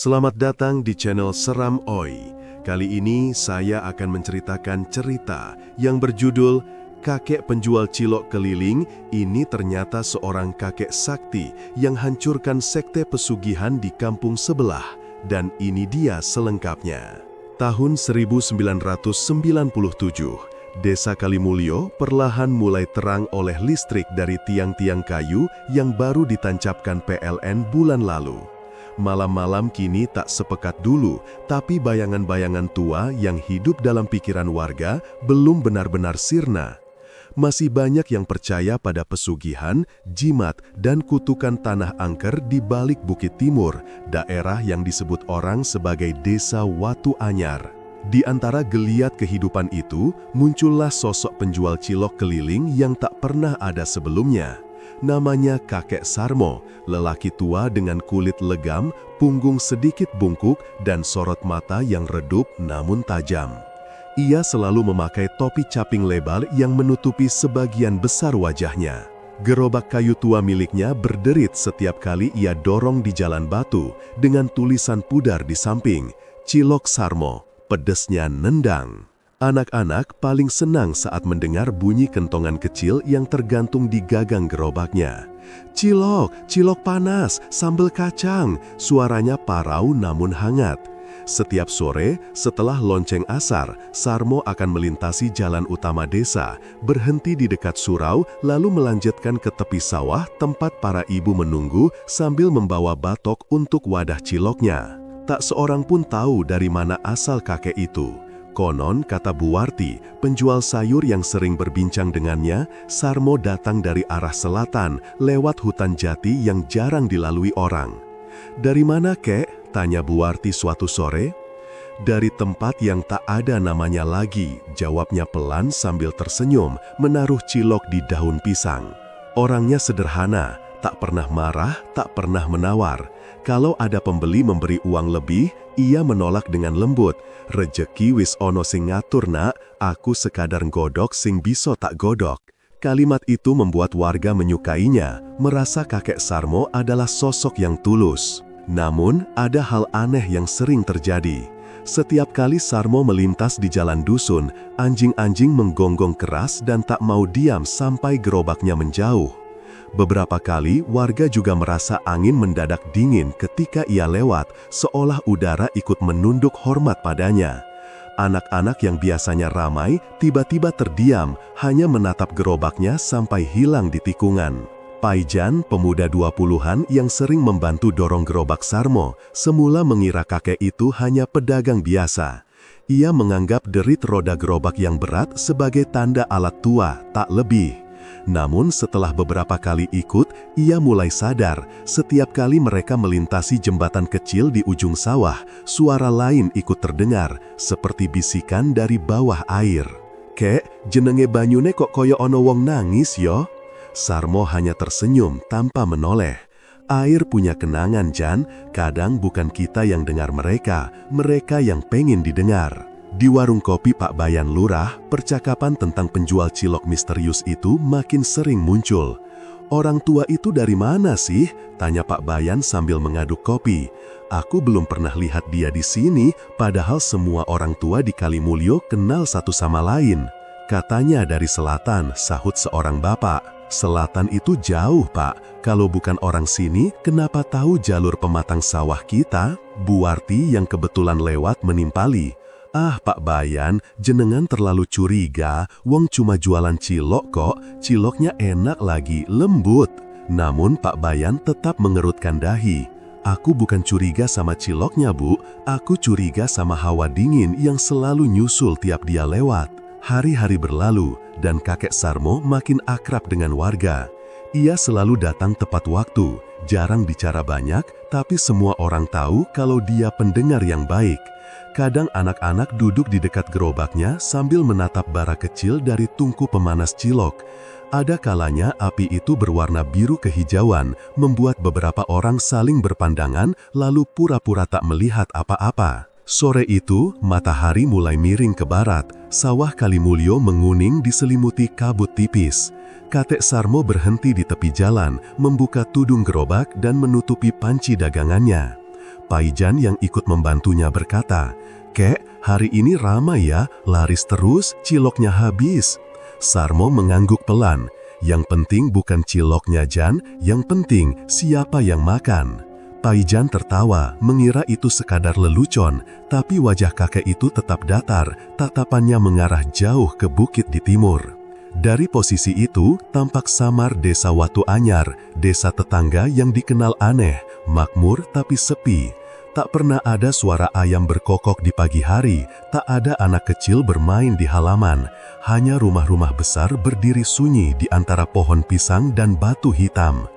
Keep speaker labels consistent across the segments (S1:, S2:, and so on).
S1: Selamat datang di channel Seram Oi. Kali ini saya akan menceritakan cerita yang berjudul Kakek Penjual Cilok Keliling. Ini ternyata seorang kakek sakti yang hancurkan sekte pesugihan di kampung sebelah. Dan ini dia selengkapnya. Tahun 1997, Desa Kalimulyo perlahan mulai terang oleh listrik dari tiang-tiang kayu yang baru ditancapkan PLN bulan lalu. Malam-malam kini tak sepekat dulu, tapi bayangan-bayangan tua yang hidup dalam pikiran warga belum benar-benar sirna. Masih banyak yang percaya pada pesugihan, jimat, dan kutukan tanah angker di balik Bukit Timur, daerah yang disebut orang sebagai Desa Watu Anyar. Di antara geliat kehidupan itu, muncullah sosok penjual cilok keliling yang tak pernah ada sebelumnya. Namanya Kakek Sarmo, lelaki tua dengan kulit legam, punggung sedikit bungkuk, dan sorot mata yang redup namun tajam. Ia selalu memakai topi caping lebar yang menutupi sebagian besar wajahnya. Gerobak kayu tua miliknya berderit setiap kali ia dorong di jalan batu, dengan tulisan pudar di samping, "Cilok Sarmo, pedesnya nendang." Anak-anak paling senang saat mendengar bunyi kentongan kecil yang tergantung di gagang gerobaknya. "Cilok, cilok panas, sambal kacang," suaranya parau namun hangat. Setiap sore, setelah lonceng asar, Sarmo akan melintasi jalan utama desa, berhenti di dekat surau, lalu melanjutkan ke tepi sawah tempat para ibu menunggu sambil membawa batok untuk wadah ciloknya. Tak seorang pun tahu dari mana asal kakek itu. Konon, kata Bu Warti, penjual sayur yang sering berbincang dengannya, Sarmo datang dari arah selatan, lewat hutan jati yang jarang dilalui orang. "Dari mana, Kek?" tanya Bu Warti suatu sore. "Dari tempat yang tak ada namanya lagi," jawabnya pelan sambil tersenyum, menaruh cilok di daun pisang. Orangnya sederhana, tak pernah marah, tak pernah menawar. Kalau ada pembeli memberi uang lebih, ia menolak dengan lembut. "Rejeki wis ono sing ngatur, Nak, aku sekadar nggodok sing bisa tak godok." Kalimat itu membuat warga menyukainya, merasa kakek Sarmo adalah sosok yang tulus. Namun, ada hal aneh yang sering terjadi. Setiap kali Sarmo melintas di jalan dusun, anjing-anjing menggonggong keras dan tak mau diam sampai gerobaknya menjauh. Beberapa kali warga juga merasa angin mendadak dingin ketika ia lewat, seolah udara ikut menunduk hormat padanya. Anak-anak yang biasanya ramai tiba-tiba terdiam, hanya menatap gerobaknya sampai hilang di tikungan. Paijan, pemuda 20-an yang sering membantu dorong gerobak Sarmo, semula mengira kakek itu hanya pedagang biasa. Ia menganggap derit roda gerobak yang berat sebagai tanda alat tua, tak lebih. Namun setelah beberapa kali ikut, ia mulai sadar, setiap kali mereka melintasi jembatan kecil di ujung sawah, suara lain ikut terdengar, seperti bisikan dari bawah air. "Kek, jenenge banyune kok koyo ono wong nangis yo?" Sarmo hanya tersenyum tanpa menoleh. "Air punya kenangan, Jan, kadang bukan kita yang dengar mereka, mereka yang pengen didengar." Di warung kopi Pak Bayan Lurah, percakapan tentang penjual cilok misterius itu makin sering muncul. "Orang tua itu dari mana sih?" tanya Pak Bayan sambil mengaduk kopi. "Aku belum pernah lihat dia di sini, padahal semua orang tua di Kalimulyo kenal satu sama lain." "Katanya dari selatan," sahut seorang bapak. "Selatan itu jauh, Pak. Kalau bukan orang sini, kenapa tahu jalur pematang sawah kita?" Bu Warti yang kebetulan lewat menimpali. "Ah, Pak Bayan, jenengan terlalu curiga, wong cuma jualan cilok kok, ciloknya enak lagi, lembut." Namun Pak Bayan tetap mengerutkan dahi. "Aku bukan curiga sama ciloknya, Bu, aku curiga sama hawa dingin yang selalu nyusul tiap dia lewat." Hari-hari berlalu, dan kakek Sarmo makin akrab dengan warga. Ia selalu datang tepat waktu, jarang bicara banyak, tapi semua orang tahu kalau dia pendengar yang baik. Kadang anak-anak duduk di dekat gerobaknya sambil menatap bara kecil dari tungku pemanas cilok. Ada kalanya api itu berwarna biru kehijauan, membuat beberapa orang saling berpandangan lalu pura-pura tak melihat apa-apa. Sore itu, matahari mulai miring ke barat, sawah Kalimulyo menguning diselimuti kabut tipis. Kakek Sarmo berhenti di tepi jalan, membuka tudung gerobak dan menutupi panci dagangannya. Paijan yang ikut membantunya berkata, "Kek, hari ini ramai ya, laris terus, ciloknya habis." Sarmo mengangguk pelan. "Yang penting bukan ciloknya, Jan, yang penting siapa yang makan." Paijan tertawa, mengira itu sekadar lelucon, tapi wajah kakek itu tetap datar, tatapannya mengarah jauh ke bukit di timur. Dari posisi itu, tampak samar desa Watu Anyar, desa tetangga yang dikenal aneh, makmur tapi sepi. Tak pernah ada suara ayam berkokok di pagi hari, tak ada anak kecil bermain di halaman, hanya rumah-rumah besar berdiri sunyi di antara pohon pisang dan batu hitam.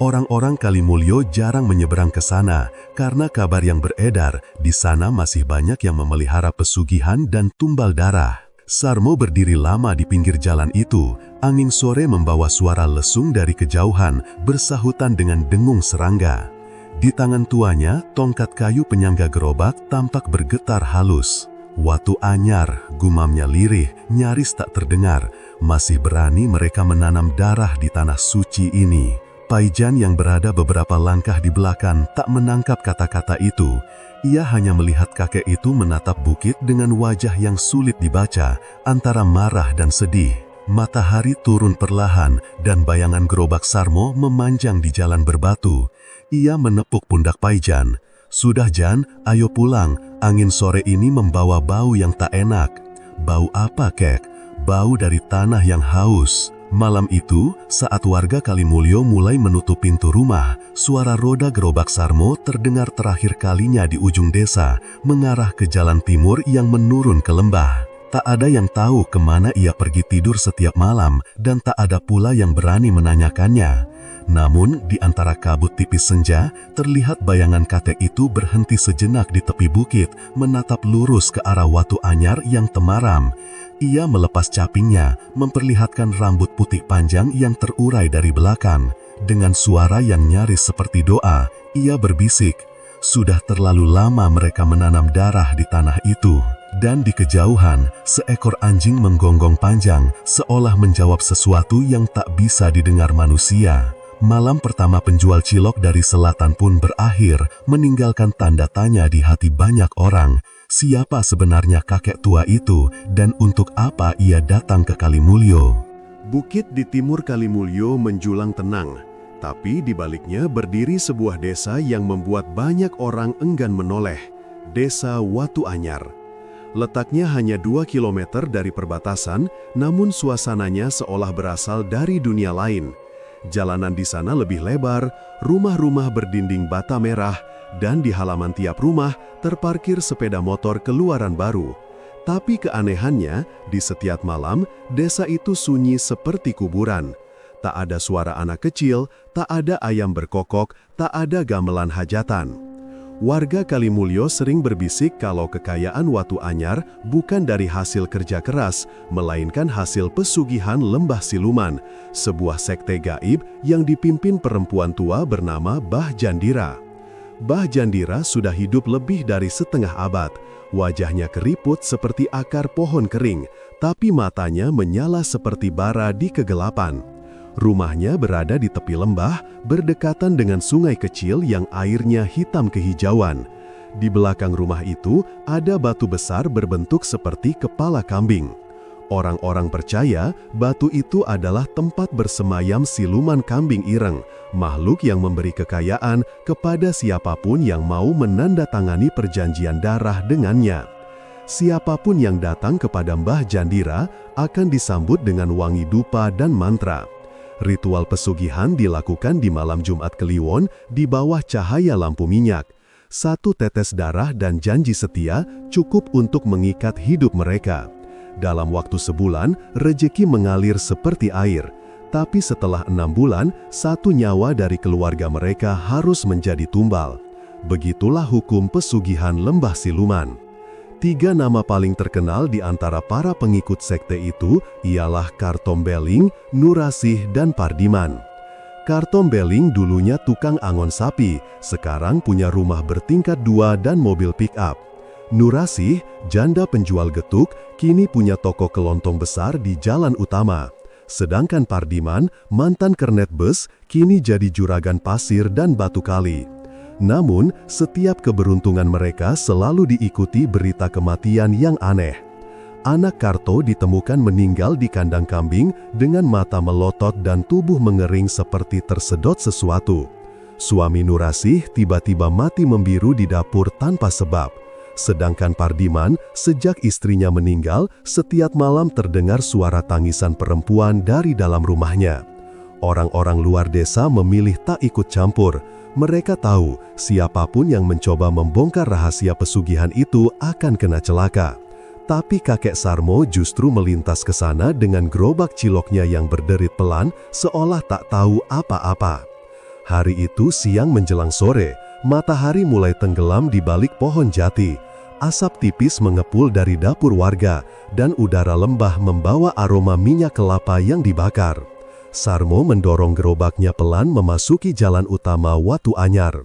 S1: Orang-orang Kalimulyo jarang menyeberang ke sana karena kabar yang beredar di sana masih banyak yang memelihara pesugihan dan tumbal darah. Sarmo berdiri lama di pinggir jalan itu. Angin sore membawa suara lesung dari kejauhan bersahutan dengan dengung serangga. Di tangan tuanya, tongkat kayu penyangga gerobak tampak bergetar halus. "Watu Anyar," gumamnya lirih, nyaris tak terdengar. "Masih berani mereka menanam darah di tanah suci ini." Paijan yang berada beberapa langkah di belakang tak menangkap kata-kata itu. Ia hanya melihat kakek itu menatap bukit dengan wajah yang sulit dibaca, antara marah dan sedih. Matahari turun perlahan dan bayangan gerobak Sarmo memanjang di jalan berbatu. Ia menepuk pundak Paijan. "Sudah, Jan, ayo pulang. Angin sore ini membawa bau yang tak enak." "Bau apa, Kek?" "Bau dari tanah yang haus." Malam itu, saat warga Kalimulyo mulai menutup pintu rumah, suara roda gerobak Sarmo terdengar terakhir kalinya di ujung desa, mengarah ke jalan timur yang menurun ke lembah. Tak ada yang tahu kemana ia pergi tidur setiap malam, dan tak ada pula yang berani menanyakannya. Namun, di antara kabut tipis senja, terlihat bayangan kakek itu berhenti sejenak di tepi bukit, menatap lurus ke arah Watu Anyar yang temaram. Ia melepas capingnya, memperlihatkan rambut putih panjang yang terurai dari belakang. Dengan suara yang nyaris seperti doa, ia berbisik, "Sudah terlalu lama mereka menanam darah di tanah itu." Dan di kejauhan, seekor anjing menggonggong panjang, seolah menjawab sesuatu yang tak bisa didengar manusia. Malam pertama penjual cilok dari selatan pun berakhir, meninggalkan tanda tanya di hati banyak orang. Siapa sebenarnya kakek tua itu, dan untuk apa ia datang ke Kalimulyo? Bukit di timur Kalimulyo menjulang tenang, tapi di baliknya berdiri sebuah desa yang membuat banyak orang enggan menoleh, Desa Watu Anyar. Letaknya hanya 2 kilometer dari perbatasan, namun suasananya seolah berasal dari dunia lain. Jalanan di sana lebih lebar, rumah-rumah berdinding bata merah, dan di halaman tiap rumah terparkir sepeda motor keluaran baru. Tapi keanehannya, di setiap malam, desa itu sunyi seperti kuburan. Tak ada suara anak kecil, tak ada ayam berkokok, tak ada gamelan hajatan. Warga Kalimulyo sering berbisik kalau kekayaan Watu Anyar bukan dari hasil kerja keras, melainkan hasil pesugihan Lembah Siluman, sebuah sekte gaib yang dipimpin perempuan tua bernama Bah Jandira. Bah Jandira sudah hidup lebih dari setengah abad. Wajahnya keriput seperti akar pohon kering, tapi matanya menyala seperti bara di kegelapan. Rumahnya berada di tepi lembah, berdekatan dengan sungai kecil yang airnya hitam kehijauan. Di belakang rumah itu ada batu besar berbentuk seperti kepala kambing. Orang-orang percaya batu itu adalah tempat bersemayam siluman kambing ireng, makhluk yang memberi kekayaan kepada siapapun yang mau menandatangani perjanjian darah dengannya. Siapapun yang datang kepada Mbah Jandira akan disambut dengan wangi dupa dan mantra. Ritual pesugihan dilakukan di malam Jumat Kliwon di bawah cahaya lampu minyak. 1 tetes darah dan janji setia cukup untuk mengikat hidup mereka. Dalam waktu sebulan, rejeki mengalir seperti air. Tapi setelah 6 bulan, 1 nyawa dari keluarga mereka harus menjadi tumbal. Begitulah hukum pesugihan Lembah Siluman. 3 nama paling terkenal di antara para pengikut sekte itu ialah Kartombeling, Nurasih, dan Pardiman. Kartombeling dulunya tukang angon sapi, sekarang punya rumah bertingkat 2 dan mobil pick-up. Nurasih, janda penjual getuk, kini punya toko kelontong besar di jalan utama. Sedangkan Pardiman, mantan kernet bus, kini jadi juragan pasir dan batu kali. Namun, setiap keberuntungan mereka selalu diikuti berita kematian yang aneh. Anak Karto ditemukan meninggal di kandang kambing dengan mata melotot dan tubuh mengering seperti tersedot sesuatu. Suami Nurasih tiba-tiba mati membiru di dapur tanpa sebab. Sedangkan Pardiman, sejak istrinya meninggal, setiap malam terdengar suara tangisan perempuan dari dalam rumahnya. Orang-orang luar desa memilih tak ikut campur. Mereka tahu siapapun yang mencoba membongkar rahasia pesugihan itu akan kena celaka. Tapi kakek Sarmo justru melintas ke sana dengan gerobak ciloknya yang berderit pelan, seolah tak tahu apa-apa. Hari itu siang menjelang sore, matahari mulai tenggelam di balik pohon jati. Asap tipis mengepul dari dapur warga, dan udara lembah membawa aroma minyak kelapa yang dibakar. Sarmo mendorong gerobaknya pelan memasuki jalan utama Watu Anyar.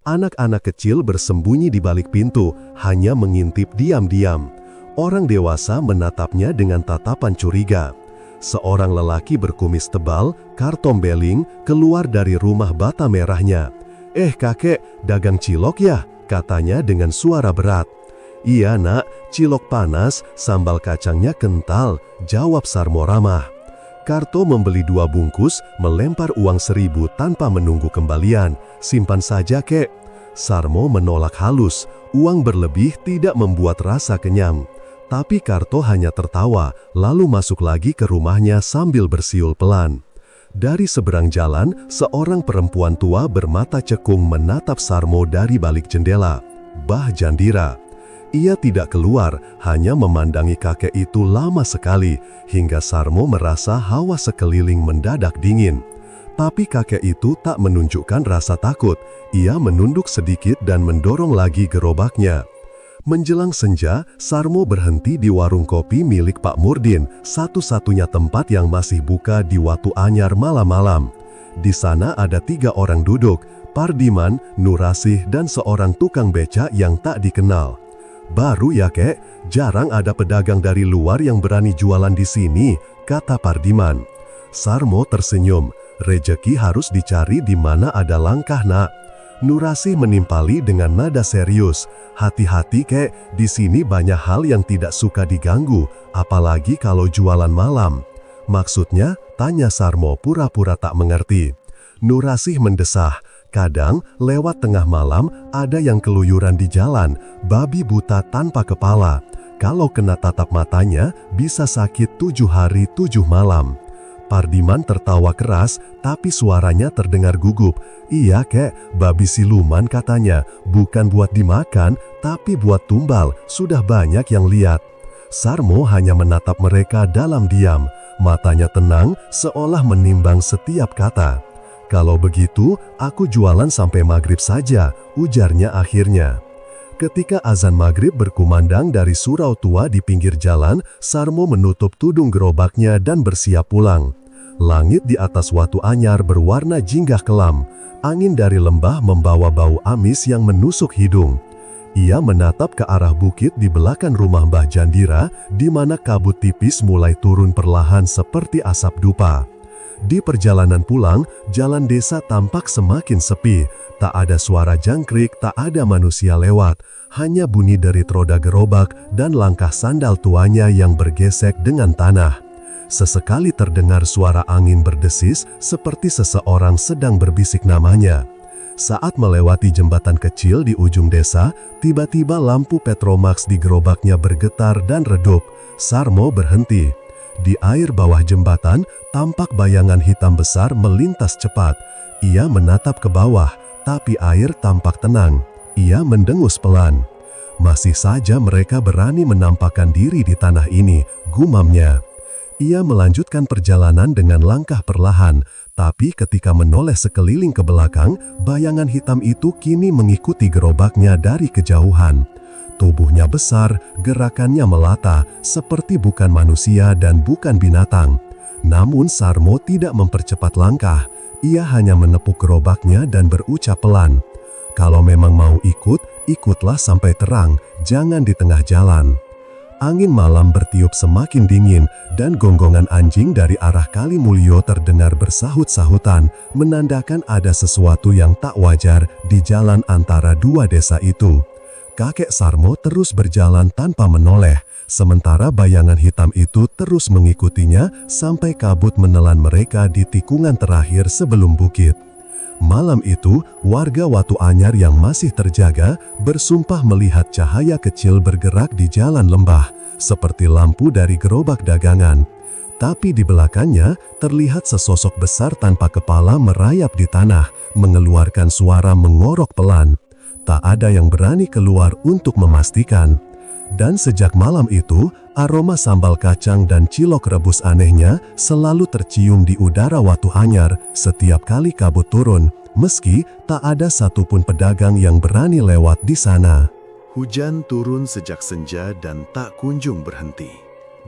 S1: Anak-anak kecil bersembunyi di balik pintu, hanya mengintip diam-diam. Orang dewasa menatapnya dengan tatapan curiga. Seorang lelaki berkumis tebal, kartombeling, keluar dari rumah bata merahnya. Kakek, dagang cilok ya?" katanya dengan suara berat. "Iya nak, cilok panas, sambal kacangnya kental," jawab Sarmo ramah. Karto membeli 2 bungkus, melempar uang 1.000 tanpa menunggu kembalian. "Simpan saja kek." Sarmo menolak halus, uang berlebih tidak membuat rasa kenyang. Tapi Karto hanya tertawa, lalu masuk lagi ke rumahnya sambil bersiul pelan. Dari seberang jalan, seorang perempuan tua bermata cekung menatap Sarmo dari balik jendela. Bah Jandira. Ia tidak keluar, hanya memandangi kakek itu lama sekali, hingga Sarmo merasa hawa sekeliling mendadak dingin. Tapi kakek itu tak menunjukkan rasa takut. Ia menunduk sedikit dan mendorong lagi gerobaknya. Menjelang senja, Sarmo berhenti di warung kopi milik Pak Murdin, satu-satunya tempat yang masih buka di Watu Anyar malam-malam. Di sana ada 3 orang duduk, Pardiman, Nurasih, dan seorang tukang beca yang tak dikenal. "Baru ya kek, jarang ada pedagang dari luar yang berani jualan di sini," kata Pardiman. Sarmo tersenyum, "Rejeki harus dicari di mana ada langkah nak." Nurasih menimpali dengan nada serius, "Hati-hati kek, di sini banyak hal yang tidak suka diganggu, apalagi kalau jualan malam." "Maksudnya?" tanya Sarmo pura-pura tak mengerti. Nurasih mendesah, "Kadang, lewat tengah malam, ada yang keluyuran di jalan, babi buta tanpa kepala. Kalau kena tatap matanya, bisa sakit 7 hari 7 malam. Pardiman tertawa keras, tapi suaranya terdengar gugup. "Iya kek, babi siluman katanya, bukan buat dimakan, tapi buat tumbal, sudah banyak yang lihat." Sarmo hanya menatap mereka dalam diam, matanya tenang, seolah menimbang setiap kata. "Kalau begitu, aku jualan sampai maghrib saja," ujarnya akhirnya. Ketika azan maghrib berkumandang dari surau tua di pinggir jalan, Sarmo menutup tudung gerobaknya dan bersiap pulang. Langit di atas Watu Anyar berwarna jinggah kelam. Angin dari lembah membawa bau amis yang menusuk hidung. Ia menatap ke arah bukit di belakang rumah Mbah Jandira, di mana kabut tipis mulai turun perlahan seperti asap dupa. Di perjalanan pulang, jalan desa tampak semakin sepi. Tak ada suara jangkrik, tak ada manusia lewat. Hanya bunyi derit roda gerobak dan langkah sandal tuanya yang bergesek dengan tanah. Sesekali terdengar suara angin berdesis seperti seseorang sedang berbisik namanya. Saat melewati jembatan kecil di ujung desa, tiba-tiba lampu Petromax di gerobaknya bergetar dan redup. Sarmo berhenti. Di air bawah jembatan, tampak bayangan hitam besar melintas cepat. Ia menatap ke bawah, tapi air tampak tenang. Ia mendengus pelan. "Masih saja mereka berani menampakkan diri di tanah ini," gumamnya. Ia melanjutkan perjalanan dengan langkah perlahan, tapi ketika menoleh sekeliling ke belakang, bayangan hitam itu kini mengikuti gerobaknya dari kejauhan. Tubuhnya besar, gerakannya melata, seperti bukan manusia dan bukan binatang. Namun Sarmo tidak mempercepat langkah. Ia hanya menepuk gerobaknya dan berucap pelan, "Kalau memang mau ikut, ikutlah sampai terang, jangan di tengah jalan." Angin malam bertiup semakin dingin dan gonggongan anjing dari arah Kali Mulyo terdengar bersahut-sahutan, menandakan ada sesuatu yang tak wajar di jalan antara dua desa itu. Kakek Sarmo terus berjalan tanpa menoleh, sementara bayangan hitam itu terus mengikutinya sampai kabut menelan mereka di tikungan terakhir sebelum bukit. Malam itu, warga Watu Anyar yang masih terjaga bersumpah melihat cahaya kecil bergerak di jalan lembah, seperti lampu dari gerobak dagangan. Tapi di belakangnya, terlihat sesosok besar tanpa kepala merayap di tanah, mengeluarkan suara mengorok pelan. Tak ada yang berani keluar untuk memastikan. Dan sejak malam itu, aroma sambal kacang dan cilok rebus anehnya selalu tercium di udara Watu Anyar setiap kali kabut turun, meski tak ada satupun pedagang yang berani lewat di sana. Hujan turun sejak senja dan tak kunjung berhenti.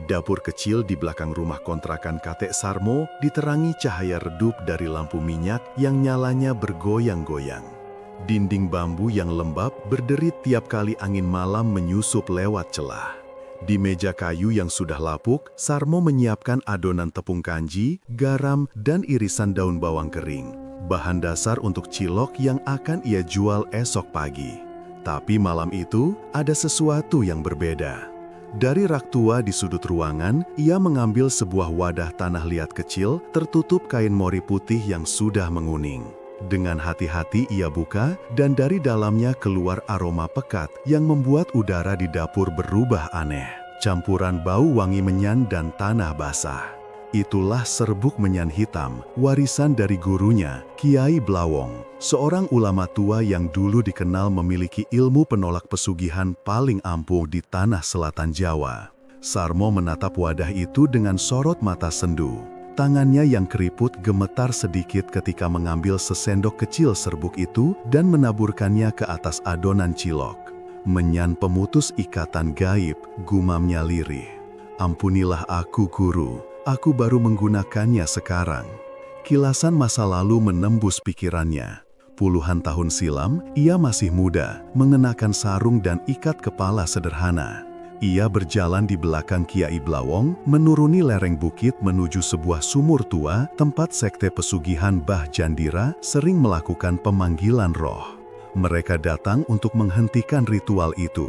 S1: Dapur kecil di belakang rumah kontrakan kakek Sarmo diterangi cahaya redup dari lampu minyak yang nyalanya bergoyang-goyang. Dinding bambu yang lembab berderit tiap kali angin malam menyusup lewat celah. Di meja kayu yang sudah lapuk, Sarmo menyiapkan adonan tepung kanji, garam, dan irisan daun bawang kering. Bahan dasar untuk cilok yang akan ia jual esok pagi. Tapi malam itu, ada sesuatu yang berbeda. Dari rak tua di sudut ruangan, ia mengambil sebuah wadah tanah liat kecil tertutup kain mori putih yang sudah menguning. Dengan hati-hati ia buka, dan dari dalamnya keluar aroma pekat yang membuat udara di dapur berubah aneh. Campuran bau wangi menyan dan tanah basah. Itulah serbuk menyan hitam, warisan dari gurunya, Kiai Blawong, seorang ulama tua yang dulu dikenal memiliki ilmu penolak pesugihan paling ampuh di tanah selatan Jawa. Sarmo menatap wadah itu dengan sorot mata sendu. Tangannya yang keriput gemetar sedikit ketika mengambil sesendok kecil serbuk itu dan menaburkannya ke atas adonan cilok. Menyan pemutus ikatan gaib, gumamnya lirih. Ampunilah aku guru, aku baru menggunakannya sekarang. Kilasan masa lalu menembus pikirannya. Puluhan tahun silam, ia masih muda, mengenakan sarung dan ikat kepala sederhana. Ia berjalan di belakang Kiai Blawong, menuruni lereng bukit menuju sebuah sumur tua, tempat sekte pesugihan Bah Jandira sering melakukan pemanggilan roh. Mereka datang untuk menghentikan ritual itu.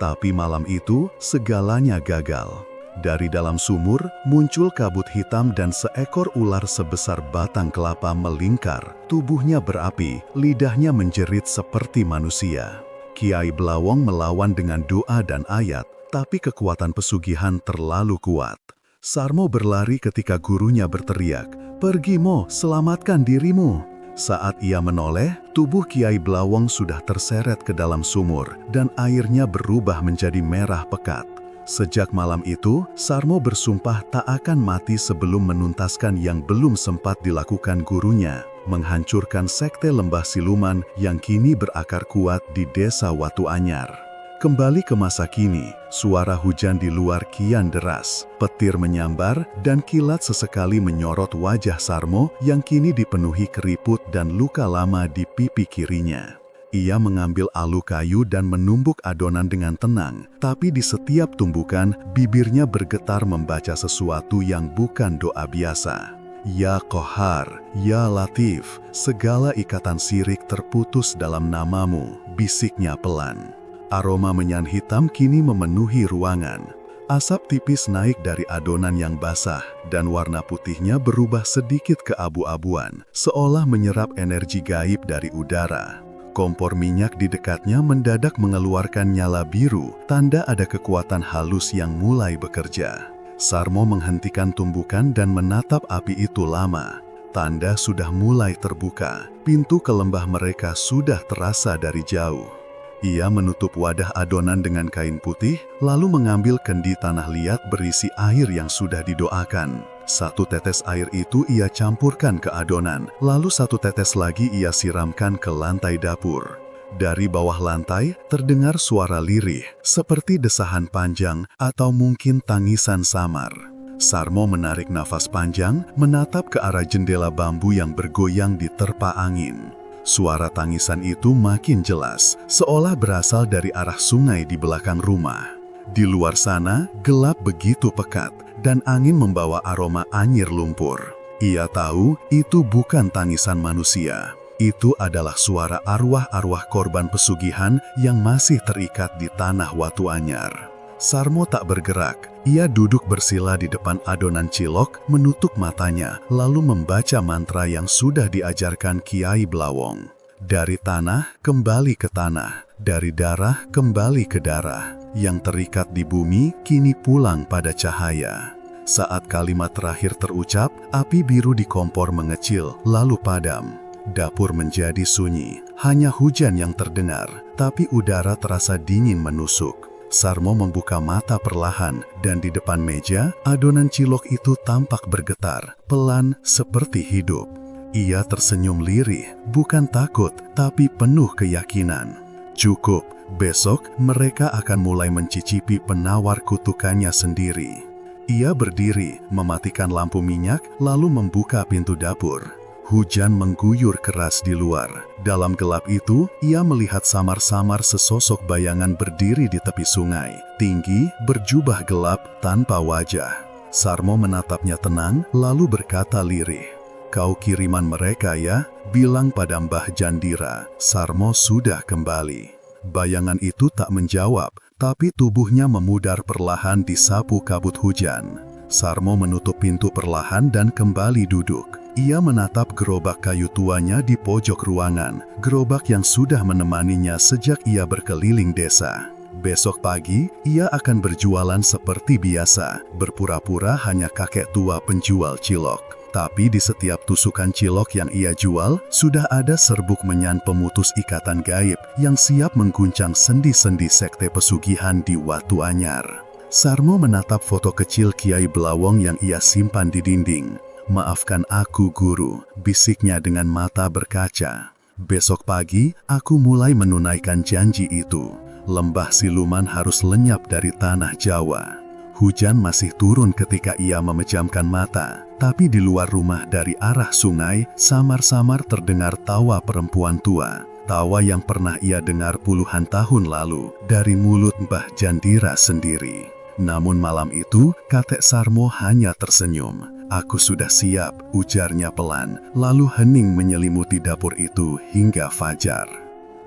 S1: Tapi malam itu, segalanya gagal. Dari dalam sumur, muncul kabut hitam dan seekor ular sebesar batang kelapa melingkar. Tubuhnya berapi, lidahnya menjerit seperti manusia. Kiai Blawong melawan dengan doa dan ayat, tapi kekuatan pesugihan terlalu kuat. Sarmo berlari ketika gurunya berteriak, "Pergi Mo, selamatkan dirimu." Saat ia menoleh, tubuh Kiai Blawong sudah terseret ke dalam sumur dan airnya berubah menjadi merah pekat. Sejak malam itu, Sarmo bersumpah tak akan mati sebelum menuntaskan yang belum sempat dilakukan gurunya, menghancurkan sekte lembah siluman yang kini berakar kuat di desa Watu Anyar. Kembali ke masa kini, suara hujan di luar kian deras, petir menyambar, dan kilat sesekali menyorot wajah Sarmo yang kini dipenuhi keriput dan luka lama di pipi kirinya. Ia mengambil alu kayu dan menumbuk adonan dengan tenang, tapi di setiap tumbukan, bibirnya bergetar membaca sesuatu yang bukan doa biasa. Ya Qahar, Ya Latif, segala ikatan syirik terputus dalam namamu, bisiknya pelan. Aroma menyan hitam kini memenuhi ruangan. Asap tipis naik dari adonan yang basah, dan warna putihnya berubah sedikit keabu-abuan, seolah menyerap energi gaib dari udara. Kompor minyak di dekatnya mendadak mengeluarkan nyala biru, tanda ada kekuatan halus yang mulai bekerja. Sarmo menghentikan tumbukan dan menatap api itu lama. Tanda sudah mulai terbuka, pintu ke lembah mereka sudah terasa dari jauh. Ia menutup wadah adonan dengan kain putih, lalu mengambil kendi tanah liat berisi air yang sudah didoakan. Satu tetes air itu ia campurkan ke adonan, lalu satu tetes lagi ia siramkan ke lantai dapur. Dari bawah lantai, terdengar suara lirih, seperti desahan panjang atau mungkin tangisan samar. Sarmo menarik nafas panjang, menatap ke arah jendela bambu yang bergoyang diterpa angin. Suara tangisan itu makin jelas, seolah berasal dari arah sungai di belakang rumah.
S2: Di luar sana, gelap begitu pekat dan angin membawa aroma anyir lumpur. Ia tahu itu bukan tangisan manusia. Itu adalah suara arwah-arwah korban pesugihan yang masih terikat di tanah Watu Anyar. Sarmo tak bergerak. Ia duduk bersila di depan adonan cilok, menutup matanya, lalu membaca mantra yang sudah diajarkan Kiai Blawong. Dari tanah kembali ke tanah, dari darah kembali ke darah. Yang terikat di bumi kini pulang pada cahaya. Saat kalimat terakhir terucap, api biru di kompor mengecil, lalu padam. Dapur menjadi sunyi, hanya hujan yang terdengar, tapi udara terasa dingin menusuk. Sarmo membuka mata perlahan, dan di depan meja, adonan cilok itu tampak bergetar, pelan seperti hidup. Ia tersenyum lirih, bukan takut, tapi penuh keyakinan. Cukup, besok mereka akan mulai mencicipi penawar kutukannya sendiri. Ia berdiri, mematikan lampu minyak, lalu membuka pintu dapur. Hujan mengguyur keras di luar. Dalam gelap itu, ia melihat samar-samar sesosok bayangan berdiri di tepi sungai. Tinggi, berjubah gelap, tanpa wajah. Sarmo menatapnya tenang, lalu berkata lirih, "Kau kiriman mereka ya?" Bilang pada Mbah Jandira, Sarmo sudah kembali. Bayangan itu tak menjawab, tapi tubuhnya memudar perlahan disapu kabut hujan. Sarmo menutup pintu perlahan dan kembali duduk. Ia menatap gerobak kayu tuanya di pojok ruangan, gerobak yang sudah menemaninya sejak ia berkeliling desa. Besok pagi, ia akan berjualan seperti biasa, berpura-pura hanya kakek tua penjual cilok. Tapi di setiap tusukan cilok yang ia jual, sudah ada serbuk menyan pemutus ikatan gaib yang siap mengguncang sendi-sendi sekte pesugihan di Watu Anyar. Sarmo menatap foto kecil Kiai Blawong yang ia simpan di dinding. "Maafkan aku, Guru," bisiknya dengan mata berkaca. "Besok pagi, aku mulai menunaikan janji itu. Lembah siluman harus lenyap dari tanah Jawa." Hujan masih turun ketika ia memejamkan mata, tapi di luar rumah dari arah sungai, samar-samar terdengar tawa perempuan tua. Tawa yang pernah ia dengar puluhan tahun lalu dari mulut Mbah Jandira sendiri. Namun malam itu, kakek Sarmo hanya tersenyum. "Aku sudah siap," ujarnya pelan, lalu hening menyelimuti dapur itu hingga fajar.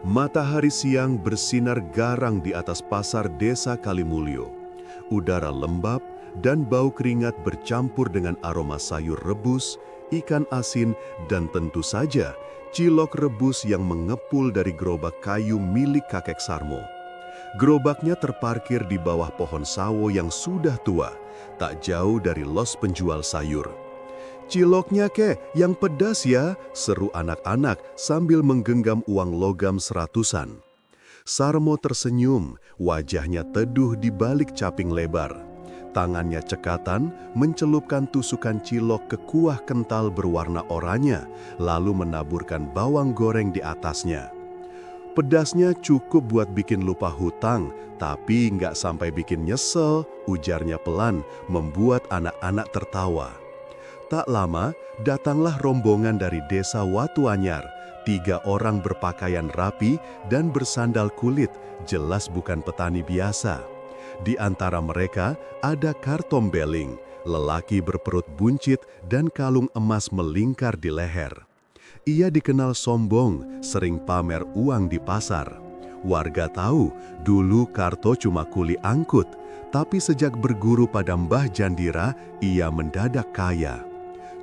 S1: Matahari siang bersinar garang di atas pasar desa Kalimulyo. Udara lembab dan bau keringat bercampur dengan aroma sayur rebus, ikan asin, dan tentu saja cilok rebus yang mengepul dari gerobak kayu milik kakek Sarmo. Gerobaknya terparkir di bawah pohon sawo yang sudah tua, tak jauh dari los penjual sayur. "Ciloknya kek, yang pedas ya," seru anak-anak sambil menggenggam uang logam seratusan. Sarmo tersenyum, wajahnya teduh di balik caping lebar. Tangannya cekatan mencelupkan tusukan cilok ke kuah kental berwarna oranye, lalu menaburkan bawang goreng di atasnya. "Pedasnya cukup buat bikin lupa hutang, tapi nggak sampai bikin nyesel," ujarnya pelan, membuat anak-anak tertawa. Tak lama, datanglah rombongan dari desa Watu Anyar. 3 orang berpakaian rapi dan bersandal kulit, jelas bukan petani biasa. Di antara mereka ada Kartom Beling, lelaki berperut buncit dan kalung emas melingkar di leher. Ia dikenal sombong, sering pamer uang di pasar. Warga tahu, dulu Karto cuma kuli angkut, tapi sejak berguru pada Mbah Jandira, ia mendadak kaya.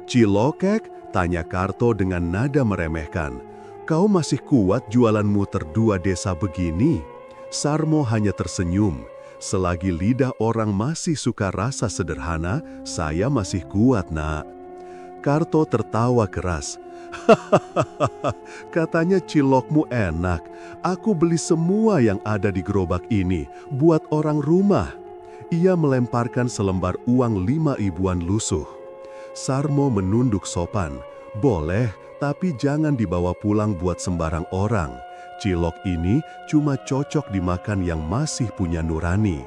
S1: "Cilokek?" tanya Karto dengan nada meremehkan. "Kau masih kuat jualan muter 2 desa begini?" Sarmo hanya tersenyum. "Selagi lidah orang masih suka rasa sederhana, saya masih kuat, Nak." Karto tertawa keras. "Hahaha, katanya cilokmu enak. Aku beli semua yang ada di gerobak ini, buat orang rumah." Ia melemparkan selembar uang 5 ribuan lusuh. Sarmo menunduk sopan. "Boleh, tapi jangan dibawa pulang buat sembarang orang. Cilok ini cuma cocok dimakan yang masih punya nurani."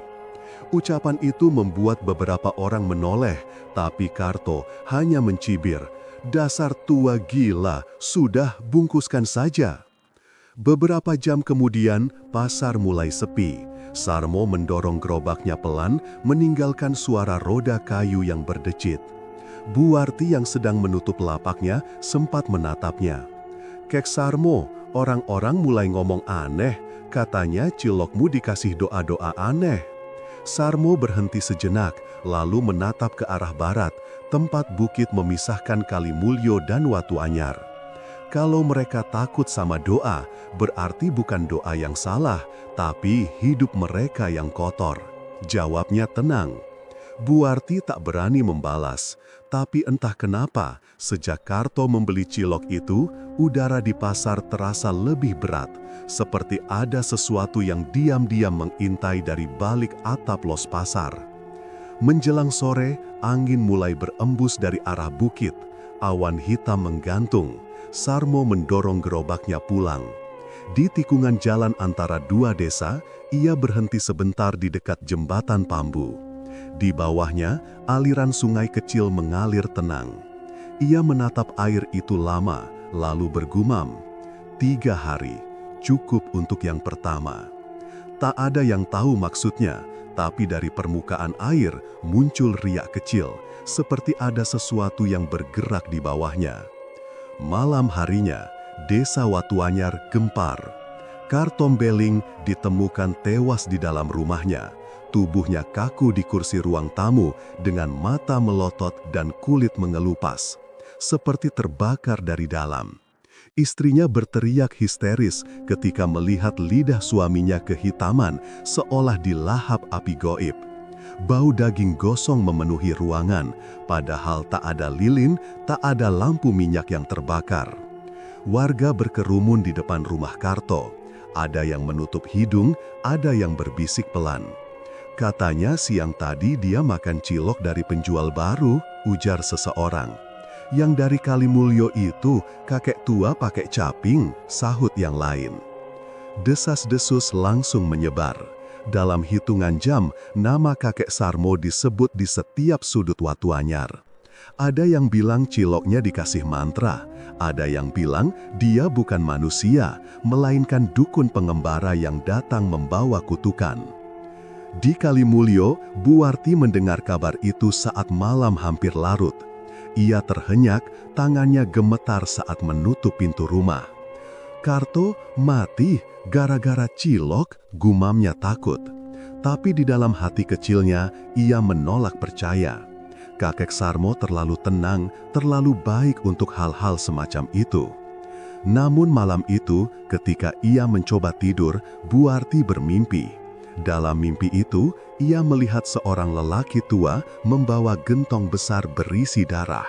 S1: Ucapan itu membuat beberapa orang menoleh, tapi Karto hanya mencibir. "Dasar tua gila, sudah bungkuskan saja." Beberapa jam kemudian, pasar mulai sepi. Sarmo mendorong gerobaknya pelan, meninggalkan suara roda kayu yang berdecit. Bu Warti yang sedang menutup lapaknya sempat menatapnya. "Kek Sarmo, orang-orang mulai ngomong aneh, katanya cilokmu dikasih doa-doa aneh." Sarmo berhenti sejenak, lalu menatap ke arah barat, tempat bukit memisahkan Kalimulyo dan Watu Anyar. Kalau mereka takut sama doa, berarti bukan doa yang salah, tapi hidup mereka yang kotor. Jawabnya tenang. Bu Warti tak berani membalas, tapi entah kenapa, sejak Karto membeli cilok itu, udara di pasar terasa lebih berat, seperti ada sesuatu yang diam-diam mengintai dari balik atap los pasar. Menjelang sore, angin mulai berembus dari arah bukit, awan hitam menggantung. Sarmo mendorong gerobaknya pulang. Di tikungan jalan antara dua desa, ia berhenti sebentar di dekat jembatan bambu. Di bawahnya, aliran sungai kecil mengalir tenang. Ia menatap air itu lama, lalu bergumam, 3 hari, cukup untuk yang pertama. Tak ada yang tahu maksudnya, tapi dari permukaan air muncul riak kecil, seperti ada sesuatu yang bergerak di bawahnya. Malam harinya, desa Watu Anyar gempar. Kartom Beling ditemukan tewas di dalam rumahnya. Tubuhnya kaku di kursi ruang tamu dengan mata melotot dan kulit mengelupas, seperti terbakar dari dalam. Istrinya berteriak histeris ketika melihat lidah suaminya kehitaman seolah dilahap api goib. Bau daging gosong memenuhi ruangan, padahal tak ada lilin, tak ada lampu minyak yang terbakar. Warga berkerumun di depan rumah Karto. Ada yang menutup hidung, ada yang berbisik pelan. "Katanya siang tadi dia makan cilok dari penjual baru," ujar seseorang. "Yang dari Kalimulyo itu kakek tua pakai caping," sahut yang lain. Desas-desus langsung menyebar. Dalam hitungan jam, nama kakek Sarmo disebut di setiap sudut Watu Anyar. Ada yang bilang ciloknya dikasih mantra, ada yang bilang dia bukan manusia, melainkan dukun pengembara yang datang membawa kutukan. Di Kalimulyo, Bu Warti mendengar kabar itu saat malam hampir larut. Ia terhenyak, tangannya gemetar saat menutup pintu rumah. "Karto mati gara-gara cilok," gumamnya takut. Tapi di dalam hati kecilnya, ia menolak percaya. Kakek Sarmo terlalu tenang, terlalu baik untuk hal-hal semacam itu. Namun malam itu, ketika ia mencoba tidur, Bu Warti bermimpi. Dalam mimpi itu, ia melihat seorang lelaki tua membawa gentong besar berisi darah.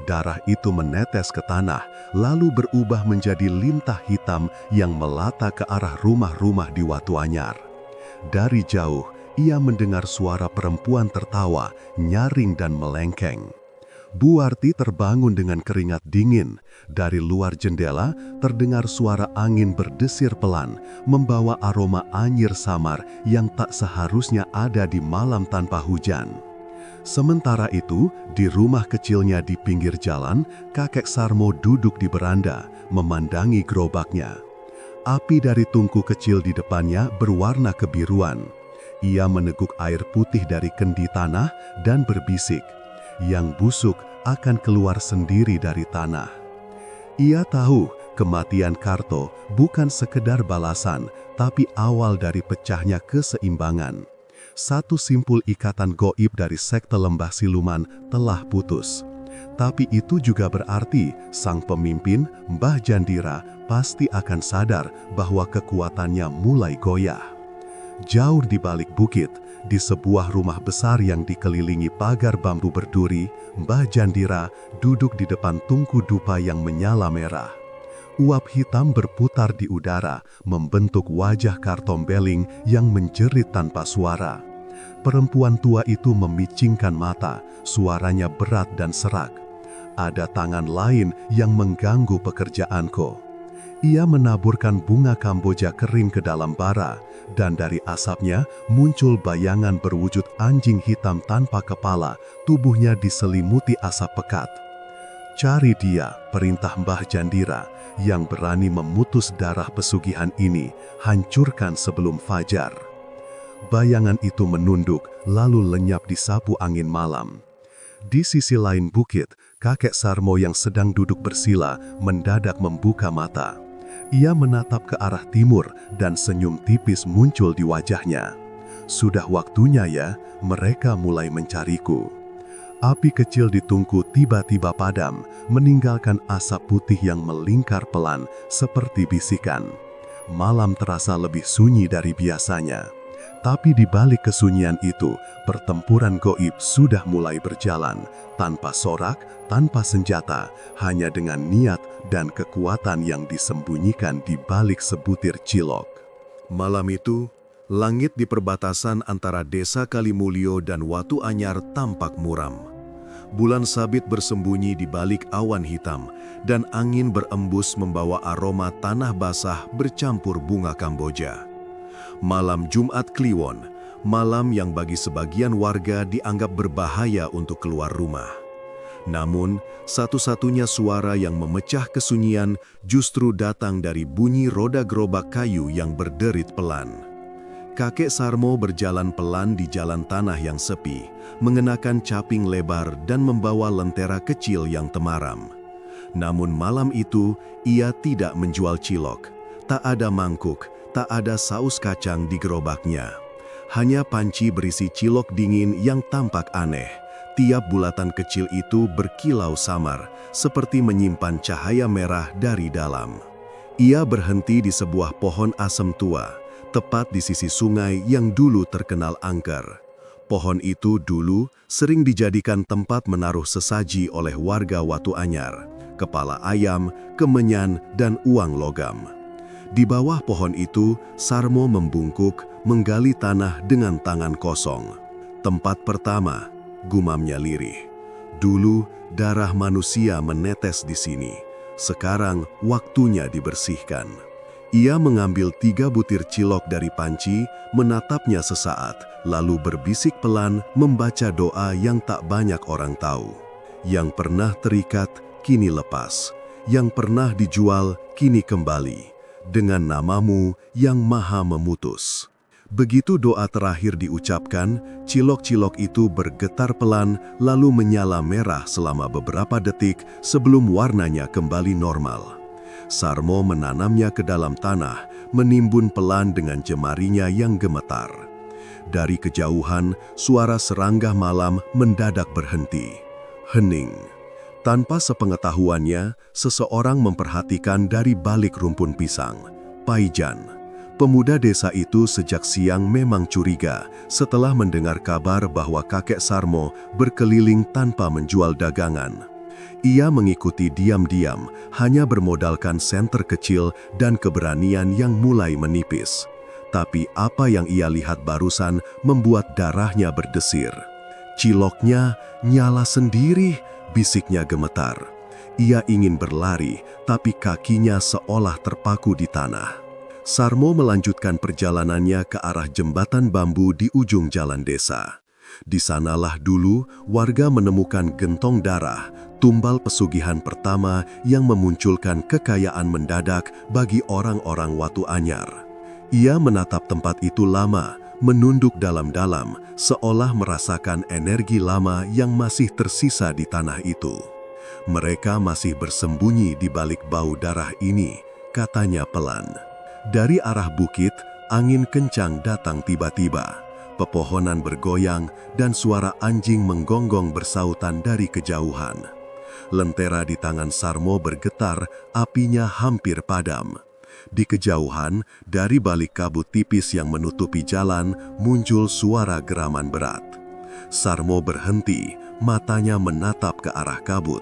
S1: Darah itu menetes ke tanah, lalu berubah menjadi lintah hitam yang melata ke arah rumah-rumah di Watu Anyar. Dari jauh, ia mendengar suara perempuan tertawa, nyaring dan melengkeng. Bu Warti terbangun dengan keringat dingin. Dari luar jendela, terdengar suara angin berdesir pelan, membawa aroma anyir samar yang tak seharusnya ada di malam tanpa hujan. Sementara itu, di rumah kecilnya di pinggir jalan, kakek Sarmo duduk di beranda, memandangi gerobaknya. Api dari tungku kecil di depannya berwarna kebiruan. Ia meneguk air putih dari kendi tanah dan berbisik, "Yang busuk akan keluar sendiri dari tanah." Ia tahu kematian Karto bukan sekedar balasan, tapi awal dari pecahnya keseimbangan. Satu simpul ikatan goib dari sekte lembah siluman telah putus. Tapi itu juga berarti sang pemimpin, Mbah Jandira, pasti akan sadar bahwa kekuatannya mulai goyah. Jauh di balik bukit, di sebuah rumah besar yang dikelilingi pagar bambu berduri, Mbah Jandira duduk di depan tungku dupa yang menyala merah. Uap hitam berputar di udara, membentuk wajah Kartom Beling yang menjerit tanpa suara. Perempuan tua itu memicingkan mata, suaranya berat dan serak. "Ada tangan lain yang mengganggu pekerjaanku." Ia menaburkan bunga kamboja kering ke dalam bara, dan dari asapnya muncul bayangan berwujud anjing hitam tanpa kepala, tubuhnya diselimuti asap pekat. "Cari dia," perintah Mbah Jandira, "yang berani memutus darah pesugihan ini, hancurkan sebelum fajar."
S2: Bayangan itu menunduk, lalu lenyap di sapu angin malam. Di sisi lain bukit, kakek Sarmo yang sedang duduk bersila mendadak membuka mata. Ia menatap ke arah timur dan senyum tipis muncul di wajahnya. Sudah waktunya ya, mereka mulai mencariku. Api kecil di tungku tiba-tiba padam, meninggalkan asap putih yang melingkar pelan seperti bisikan. Malam terasa lebih sunyi dari biasanya. Tapi di balik kesunyian itu, pertempuran goib sudah mulai berjalan, tanpa sorak, tanpa senjata, hanya dengan niat dan kekuatan yang disembunyikan di balik sebutir cilok.
S1: Malam itu, langit di perbatasan antara Desa Kalimulyo dan Watu Anyar tampak muram. Bulan sabit bersembunyi di balik awan hitam, dan angin berembus membawa aroma tanah basah bercampur bunga Kamboja. Malam Jumat Kliwon, malam yang bagi sebagian warga dianggap berbahaya untuk keluar rumah. Namun, satu-satunya suara yang memecah kesunyian justru datang dari bunyi roda gerobak kayu yang berderit pelan. Kakek Sarmo berjalan pelan di jalan tanah yang sepi, mengenakan caping lebar dan membawa lentera kecil yang temaram. Namun malam itu, ia tidak menjual cilok. Tak ada mangkuk, tak ada saus kacang di gerobaknya. Hanya panci berisi cilok dingin yang tampak aneh. Tiap bulatan kecil itu berkilau samar, seperti menyimpan cahaya merah dari dalam. Ia berhenti di sebuah pohon asem tua, tepat di sisi sungai yang dulu terkenal angker. Pohon itu dulu sering dijadikan tempat menaruh sesaji oleh warga Watu Anyar, kepala ayam, kemenyan, dan uang logam. Di bawah pohon itu, Sarmo membungkuk, menggali tanah dengan tangan kosong. Tempat pertama, gumamnya lirih. Dulu, darah manusia menetes di sini. Sekarang, waktunya dibersihkan. Ia mengambil 3 butir cilok dari panci, menatapnya sesaat, lalu berbisik pelan membaca doa yang tak banyak orang tahu. Yang pernah terikat, kini lepas. Yang pernah dijual, kini kembali. Dengan namamu yang maha memutus. Begitu doa terakhir diucapkan, cilok-cilok itu bergetar pelan lalu menyala merah selama beberapa detik sebelum warnanya kembali normal. Sarmo menanamnya ke dalam tanah, menimbun pelan dengan jemarinya yang gemetar. Dari kejauhan, suara serangga malam mendadak berhenti. Hening. Tanpa sepengetahuannya, seseorang memperhatikan dari balik rumpun pisang. Paijan, pemuda desa itu sejak siang memang curiga setelah mendengar kabar bahwa kakek Sarmo berkeliling tanpa menjual dagangan. Ia mengikuti diam-diam, hanya bermodalkan senter kecil dan keberanian yang mulai menipis. Tapi apa yang ia lihat barusan membuat darahnya berdesir. Ciloknya nyala sendiri, bisiknya gemetar. Ia ingin berlari, tapi kakinya seolah terpaku di tanah. Sarmo melanjutkan perjalanannya ke arah jembatan bambu di ujung jalan desa. Di sanalah dulu warga menemukan gentong darah, tumbal pesugihan pertama yang memunculkan kekayaan mendadak bagi orang-orang Watu Anyar. Ia menatap tempat itu lama, menunduk dalam-dalam, seolah merasakan energi lama yang masih tersisa di tanah itu. Mereka masih bersembunyi di balik bau darah ini, katanya pelan. Dari arah bukit, angin kencang datang tiba-tiba. Pepohonan bergoyang dan suara anjing menggonggong bersautan dari kejauhan. Lentera di tangan Sarmo bergetar, apinya hampir padam. Di kejauhan, dari balik kabut tipis yang menutupi jalan, muncul suara geraman berat. Sarmo berhenti, matanya menatap ke arah kabut.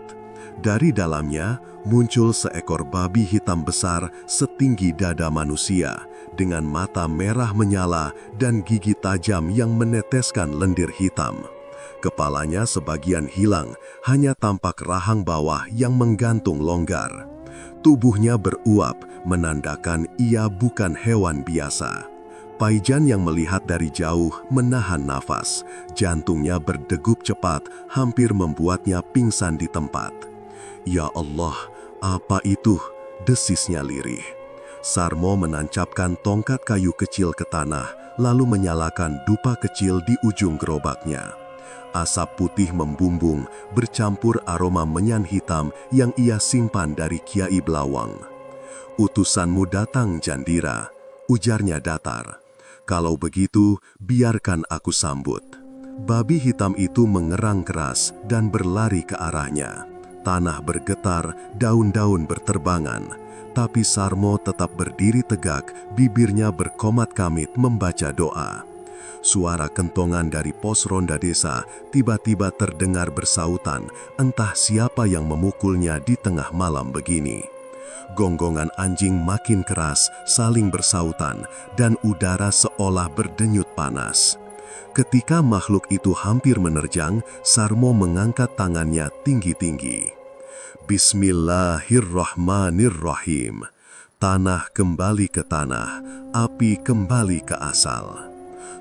S1: Dari dalamnya, muncul seekor babi hitam besar setinggi dada manusia, dengan mata merah menyala dan gigi tajam yang meneteskan lendir hitam. Kepalanya sebagian hilang, hanya tampak rahang bawah yang menggantung longgar. Tubuhnya beruap, menandakan ia bukan hewan biasa. Paijan yang melihat dari jauh menahan nafas. Jantungnya berdegup cepat, hampir membuatnya pingsan di tempat. "Ya Allah, apa itu?" desisnya lirih.
S2: Sarmo menancapkan tongkat kayu kecil ke tanah, lalu menyalakan dupa kecil di ujung gerobaknya. Asap putih membumbung, bercampur aroma menyan hitam yang ia simpan dari Kiai Blawang. "Utusanmu datang, Jandira," ujarnya datar. "Kalau begitu, biarkan aku sambut." Babi hitam itu mengerang keras dan berlari ke arahnya. Tanah bergetar, daun-daun berterbangan. Tapi Sarmo tetap berdiri tegak, bibirnya berkomat-kamit membaca doa. Suara kentongan dari pos ronda desa tiba-tiba terdengar bersautan, entah siapa yang memukulnya di tengah malam begini. Gonggongan anjing makin keras, saling bersautan, dan udara seolah berdenyut panas. Ketika makhluk itu hampir menerjang, Sarmo mengangkat tangannya tinggi-tinggi. Bismillahirrahmanirrahim. Tanah kembali ke tanah, api kembali ke asal.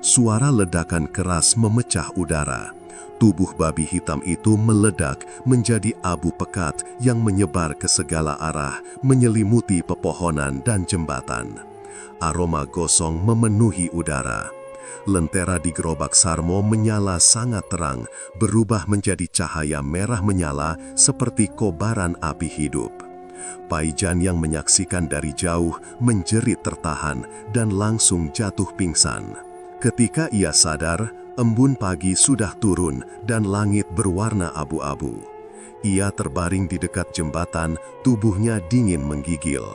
S2: Suara ledakan keras memecah udara. Tubuh babi hitam itu meledak menjadi abu pekat yang menyebar ke segala arah, menyelimuti pepohonan dan jembatan. Aroma gosong memenuhi udara. Lentera di gerobak Sarmo menyala sangat terang, berubah menjadi cahaya merah menyala seperti kobaran api hidup. Paijan yang menyaksikan dari jauh menjerit tertahan dan langsung jatuh pingsan. Ketika ia sadar, embun pagi sudah turun dan langit berwarna abu-abu. Ia terbaring di dekat jembatan, tubuhnya dingin menggigil.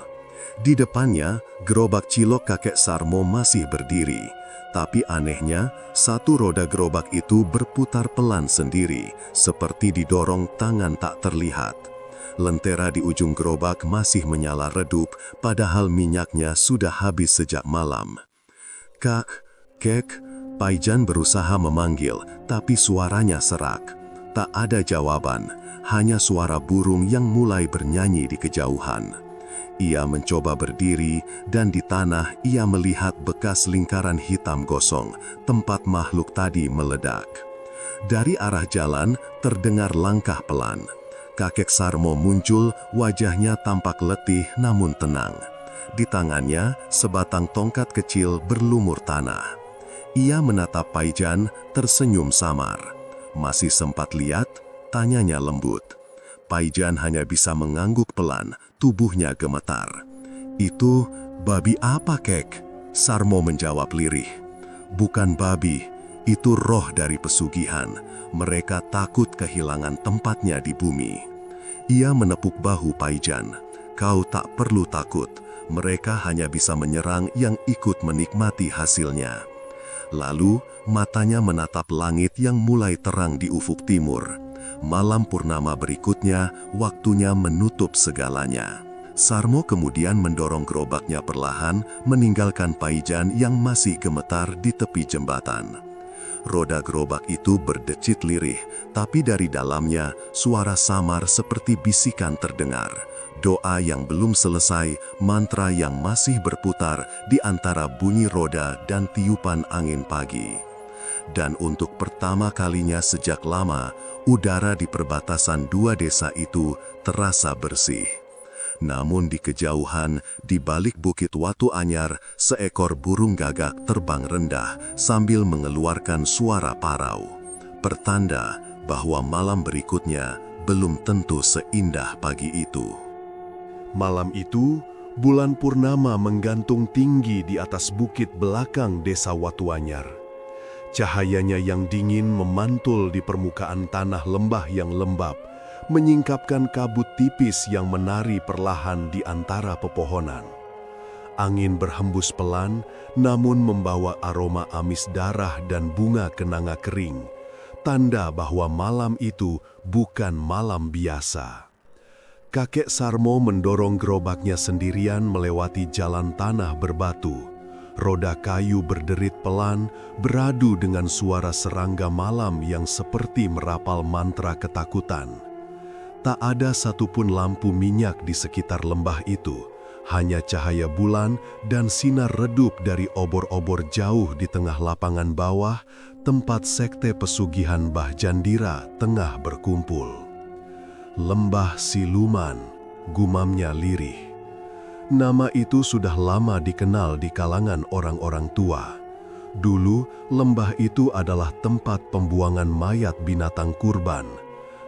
S2: Di depannya, gerobak cilok kakek Sarmo masih berdiri. Tapi anehnya, satu roda gerobak itu berputar pelan sendiri, seperti didorong tangan tak terlihat. Lentera di ujung gerobak masih menyala redup, padahal minyaknya sudah habis sejak malam. "Kak, Kek," Paijan berusaha memanggil, tapi suaranya serak. Tak ada jawaban, hanya suara burung yang mulai bernyanyi di kejauhan. Ia mencoba berdiri, dan di tanah ia melihat bekas lingkaran hitam gosong, tempat makhluk tadi meledak. Dari arah jalan, terdengar langkah pelan. Kakek Sarmo muncul, wajahnya tampak letih namun tenang. Di tangannya, sebatang tongkat kecil berlumur tanah. Ia menatap Paijan, tersenyum samar. "Masih sempat lihat?" tanyanya lembut. Paijan hanya bisa mengangguk pelan, tubuhnya gemetar. "Itu babi apa, Kek?" Sarmo menjawab lirih. "Bukan babi, itu roh dari pesugihan. Mereka takut kehilangan tempatnya di bumi." Ia menepuk bahu Paijan. "Kau tak perlu takut, mereka hanya bisa menyerang yang ikut menikmati hasilnya." Lalu, matanya menatap langit yang mulai terang di ufuk timur. Malam purnama berikutnya, waktunya menutup segalanya. Sarmo kemudian mendorong gerobaknya perlahan, meninggalkan Paijan yang masih gemetar di tepi jembatan. Roda gerobak itu berdecit lirih, tapi dari dalamnya, suara samar seperti bisikan terdengar. Doa yang belum selesai, mantra yang masih berputar di antara bunyi roda dan tiupan angin pagi. Dan untuk pertama kalinya sejak lama, udara di perbatasan dua desa itu terasa bersih. Namun di kejauhan, di balik bukit Watu Anyar, seekor burung gagak terbang rendah sambil mengeluarkan suara parau. Pertanda bahwa malam berikutnya belum tentu seindah pagi itu.
S1: Malam itu, bulan purnama menggantung tinggi di atas bukit belakang desa Watu Anyar. Cahayanya yang dingin memantul di permukaan tanah lembah yang lembab, menyingkapkan kabut tipis yang menari perlahan di antara pepohonan. Angin berhembus pelan, namun membawa aroma amis darah dan bunga kenanga kering, tanda bahwa malam itu bukan malam biasa. Kakek Sarmo mendorong gerobaknya sendirian melewati jalan tanah berbatu. Roda kayu berderit pelan, beradu dengan suara serangga malam yang seperti merapal mantra ketakutan. Tak ada satupun lampu minyak di sekitar lembah itu, hanya cahaya bulan dan sinar redup dari obor-obor jauh di tengah lapangan bawah, tempat sekte pesugihan Mbah Jandira tengah berkumpul. "Lembah siluman," gumamnya lirih. Nama itu sudah lama dikenal di kalangan orang-orang tua. Dulu, lembah itu adalah tempat pembuangan mayat binatang kurban.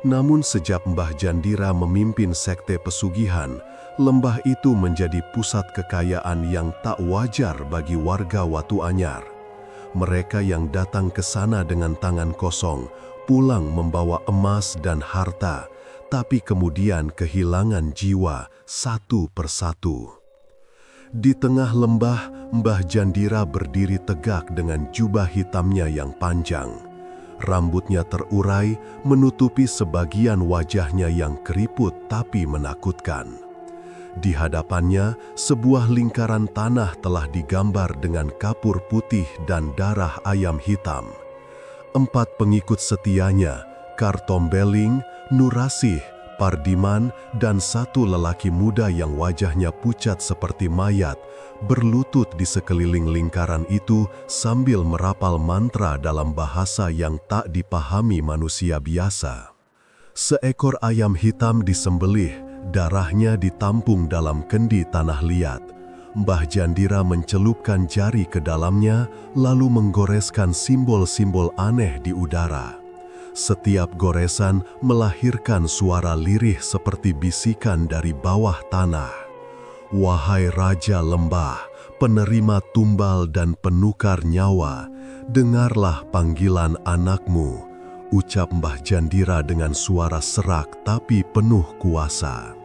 S1: Namun sejak Mbah Jandira memimpin sekte pesugihan, lembah itu menjadi pusat kekayaan yang tak wajar bagi warga Watu Anyar. Mereka yang datang ke sana dengan tangan kosong, pulang membawa emas dan harta, tapi kemudian kehilangan jiwa satu persatu. Di tengah lembah, Mbah Jandira berdiri tegak dengan jubah hitamnya yang panjang. Rambutnya terurai, menutupi sebagian wajahnya yang keriput tapi menakutkan. Di hadapannya, sebuah lingkaran tanah telah digambar dengan kapur putih dan darah ayam hitam. 4 pengikut setianya, Kartombeling, Nurasih, Pardiman, dan 1 lelaki muda yang wajahnya pucat seperti mayat, berlutut di sekeliling lingkaran itu sambil merapal mantra dalam bahasa yang tak dipahami manusia biasa. Seekor ayam hitam disembelih, darahnya ditampung dalam kendi tanah liat. Mbah Jandira mencelupkan jari ke dalamnya, lalu menggoreskan simbol-simbol aneh di udara. Setiap goresan melahirkan suara lirih seperti bisikan dari bawah tanah. Wahai Raja Lembah, penerima tumbal dan penukar nyawa, dengarlah panggilan anakmu, ucap Mbah Jandira dengan suara serak tapi penuh kuasa.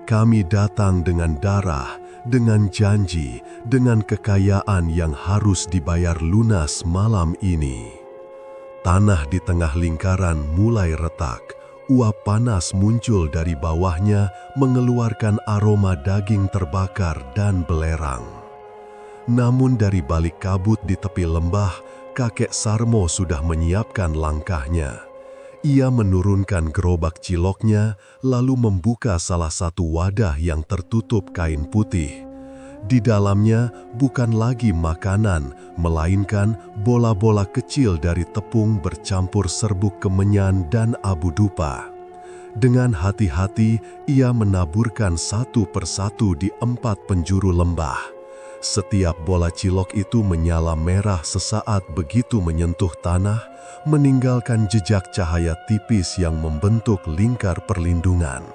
S1: Kami datang dengan darah, dengan janji, dengan kekayaan yang harus dibayar lunas malam ini. Tanah di tengah lingkaran mulai retak. Uap panas muncul dari bawahnya, mengeluarkan aroma daging terbakar dan belerang. Namun dari balik kabut di tepi lembah, kakek Sarmo sudah menyiapkan langkahnya. Ia menurunkan gerobak ciloknya, lalu membuka salah satu wadah yang tertutup kain putih. Di dalamnya bukan lagi makanan, melainkan bola-bola kecil dari tepung bercampur serbuk kemenyan dan abu dupa. Dengan hati-hati, ia menaburkan satu persatu di 4 penjuru lembah. Setiap bola cilok itu menyala merah sesaat begitu menyentuh tanah, meninggalkan jejak cahaya tipis yang membentuk lingkar perlindungan.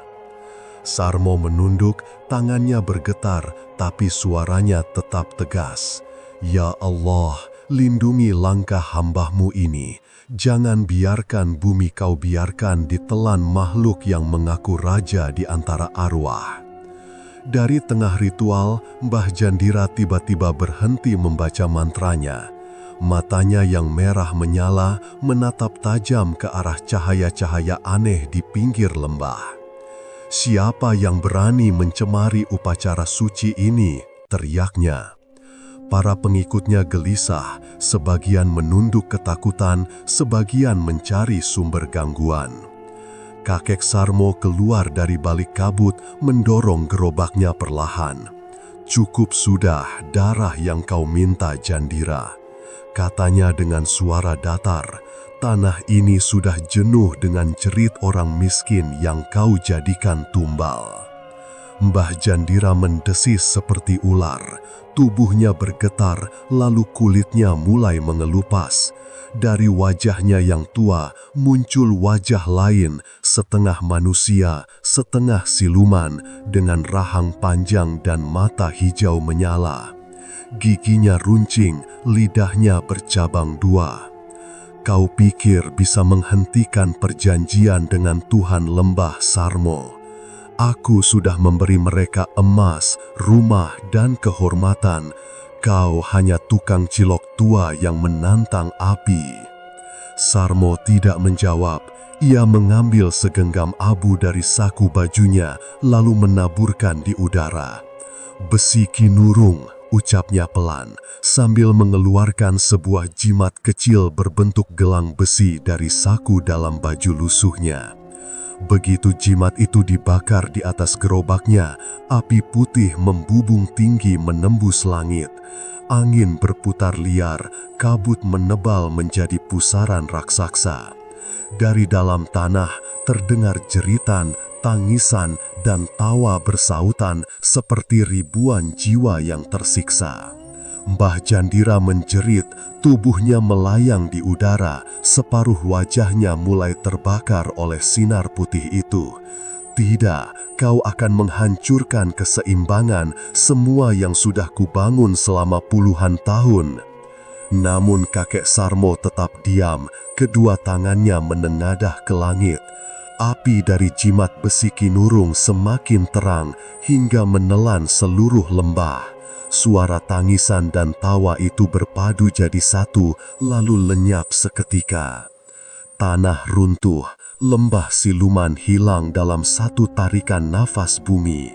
S1: Sarmo menunduk, tangannya bergetar, tapi suaranya tetap tegas. Ya Allah, lindungi langkah hamba-Mu ini. Jangan biarkan bumi Kau biarkan ditelan makhluk yang mengaku raja di antara arwah. Dari tengah ritual, Mbah Jandira tiba-tiba berhenti membaca mantranya. Matanya yang merah menyala menatap tajam ke arah cahaya-cahaya aneh di pinggir lembah. Siapa yang berani mencemari upacara suci ini? Teriaknya. Para pengikutnya gelisah, sebagian menunduk ketakutan, sebagian mencari sumber gangguan. Kakek Sarmo keluar dari balik kabut, mendorong gerobaknya perlahan. Cukup sudah darah yang kau minta, Jandira, katanya dengan suara datar. Tanah ini sudah jenuh dengan cerit orang miskin yang kau jadikan tumbal. Mbah Jandira mendesis seperti ular. Tubuhnya bergetar, lalu kulitnya mulai mengelupas. Dari wajahnya yang tua muncul wajah lain, setengah manusia, setengah siluman, dengan rahang panjang dan mata hijau menyala. Giginya runcing, lidahnya bercabang 2. Kau pikir bisa menghentikan perjanjian dengan Tuhan Lembah Sarmo? Aku sudah memberi mereka emas, rumah, dan kehormatan. Kau hanya tukang cilok tua yang menantang api. Sarmo tidak menjawab. Ia mengambil segenggam abu dari saku bajunya, lalu menaburkan di udara. Besi kinurung, ucapnya pelan, sambil mengeluarkan sebuah jimat kecil berbentuk gelang besi dari saku dalam baju lusuhnya. Begitu jimat itu dibakar di atas gerobaknya, api putih membubung tinggi menembus langit. Angin berputar liar, kabut menebal menjadi pusaran raksasa. Dari dalam tanah terdengar jeritan,
S2: tangisan dan tawa bersautan seperti ribuan jiwa yang tersiksa. Mbah Jandira menjerit, tubuhnya melayang di udara, separuh wajahnya mulai terbakar oleh sinar putih itu. Tidak, kau akan menghancurkan keseimbangan semua yang sudah kubangun selama puluhan tahun. Namun kakek Sarmo tetap diam, kedua tangannya menengadah ke langit. Api dari jimat besi Kinurung semakin terang hingga menelan seluruh lembah. Suara tangisan dan tawa itu berpadu jadi satu, lalu lenyap seketika. Tanah runtuh, lembah siluman hilang dalam satu tarikan nafas bumi.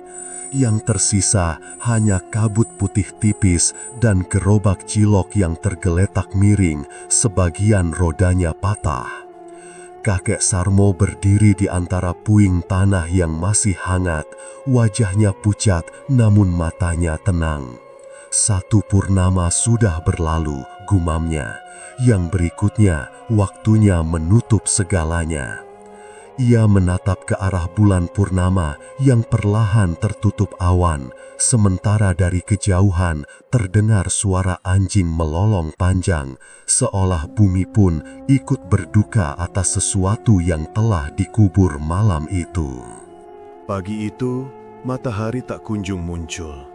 S2: Yang tersisa hanya kabut putih tipis dan gerobak cilok yang tergeletak miring, sebagian rodanya patah. Kakek Sarmo berdiri di antara puing tanah yang masih hangat, wajahnya pucat namun matanya tenang. Satu purnama sudah berlalu, gumamnya. Yang berikutnya, waktunya menutup segalanya. Ia menatap ke arah bulan purnama yang perlahan tertutup awan, sementara dari kejauhan terdengar suara anjing melolong panjang, seolah bumi pun ikut berduka atas sesuatu yang telah dikubur malam itu.
S1: Pagi itu, matahari tak kunjung muncul.